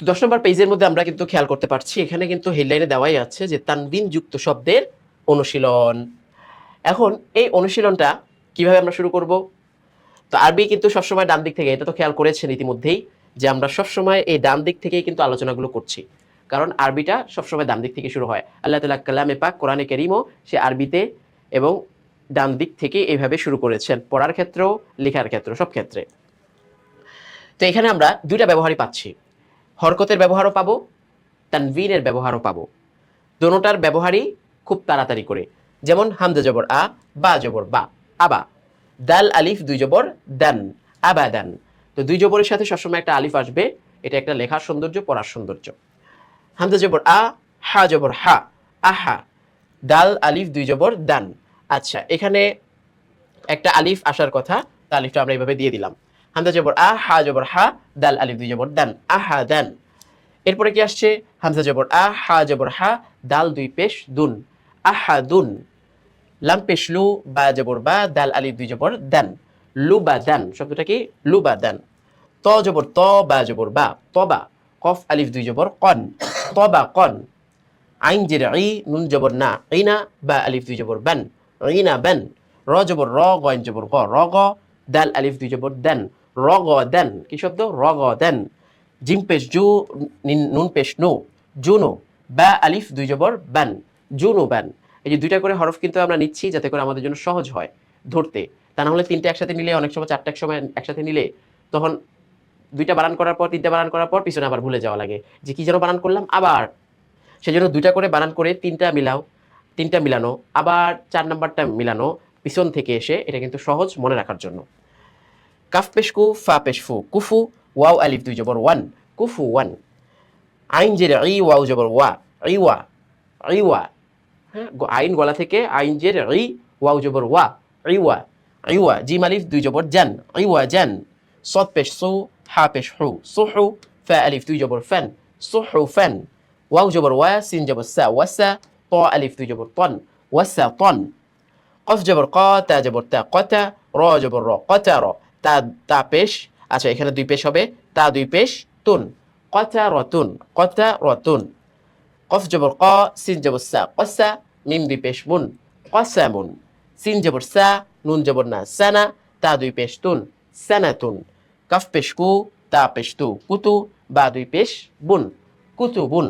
তো 10 নম্বর পেজের মধ্যে আমরা কিন্তু খেয়াল করতে পারছি এখানে কিন্তু হেডলাইনে দেওয়াই আছে যে তানবিন যুক্ত শব্দের অনুশীলন। এখন এই অনুশীলনটা কিভাবে আমরা শুরু করব? তো আরবি কিন্তু সবসময় ডান দিক থেকে, এটা তো খেয়াল করেছেন ইতিমধ্যেই যে আমরা সবসময় এই ডান দিক থেকেই কিন্তু আলোচনাগুলো করছি, কারণ আরবিটা সবসময় ডান দিক থেকে শুরু হয়। আল্লাহ তাআলা কালামে পাক কোরআনে কারীমও সে আরবিতে এবং ডান দিক থেকে এইভাবে শুরু করেছেন, পড়ার ক্ষেত্রেও লেখার ক্ষেত্রেও, সব ক্ষেত্রে। তো এখানে আমরা দুইটা ব্যবহারই পাচ্ছি, হরকতের ব্যবহারও পাবো, তানবিনের ব্যবহারও পাবো। দোনোটার ব্যবহারই খুব তাড়াতাড়ি করে। যেমন হামজা জবর আ, বা জবর বা, আবা। দাল আলিফ দুই জবর দান, আবাদান। তো দুই জবরের সাথে সবসময় একটা আলিফ আসবে, এটা একটা লেখার সৌন্দর্য, পড়ার সৌন্দর্য। হামজা জবর আ, হা জবর হা, আহা। দাল আলিফ দুই জবর দান। আচ্ছা, এখানে একটা আলিফ আসার কথা, তা আলিফটা আমরা এইভাবে দিয়ে দিলাম। হামজা জবর আ, হা জবর হা, দাল আলিফ দুই জবর দান, আহা দান। এরপরে কি আসছে? হামজা জবর আ, হা জবর হা, দাল দুই পেশ দুন, আহাদুন। লাম পেশ লু, বা জবর বা, দাল আলিফ দুই জবর দান, লুবাদান। শব্দটা কি? লুবাদান। ত জবর ত, বা জবর বা, তবা। কফ আলিফ দুই জবর কন, তবা কন। আইন জের ই, নুন জবর না, ইনা। বা আলিফ দুই জবর বান, ইনা বান। র জবর র, গইন জবর গ, র গ। দাল আলিফ দুই জবর দেন, র গ দেন। কি শব্দ? র গ দেন। জিম পেশ জু, নুন পেশ নু, জুনু। বা আলিফ দুই জবর বান, জুনু বান। এই যে দুইটা করে হরফ কিন্তু আমরা নিচ্ছি যাতে করে আমাদের জন্য সহজ হয় ধরতে। তা না হলে তিনটে একসাথে নিলে, অনেক সময় চারটে সময় একসাথে নিলে, তখন দুইটা বানান করার পর, তিনটা বানান করার পর পিছনে আবার ভুলে যাওয়া লাগে যে কি যেন বানান করলাম আবার। সেজন্য দুইটা করে বানান করে তিনটা মিলাও, তিনটা মিলানো, আবার 4 নাম্বারটা মিলানো পিছন থেকে এসে, এটা কিন্তু সহজ মনে রাখার জন্য। কাফ পেশ কু, ফা পেশ ফু, কুফু। ওয়াও আলিফ দুই জবর ওয়ান, কুফু ওয়ান। আইন জের ই, ওয়াও জবর ওয়া, ইওয়া, ইওয়া। হ্যাঁ, আইন গলা থেকে আইন জের ই, ওয়াও জবর ওয়া, ইওয়া, ইওয়া। জিম আলিফ দুই জবর জান, ইওয়া জান। সদ পেশ সু, হা পেশ হু, সুহু। ফা আলিফ দুই জবর ফান, সুহু ফান। ওয়াও জবর ওয়া, সিন জবর সা, ওয়াসা। ত আলিফ দুই জবর তন, ওয়াসা তন। কফ জবর ক, তা জবর তা, কতা। র জবর র, কতা র। তা, তা পেশ। আচ্ছা, এখানে দুই পেশ হবে, তা দুই পেশ তুন, কতা রতুন, কতা রতুন। কফ জবর ক, সিন জবর সা, কসা। মিম দুই পেশ মুন, কসামুন। সিন জবর সা, নুন জবর না, সানা। তা দুই পেশ তুন, সানাতুন। কাফ পেশ কু, তা পেশ তু, কুতু। বা দুই পেশ বুন, কুতুবুন।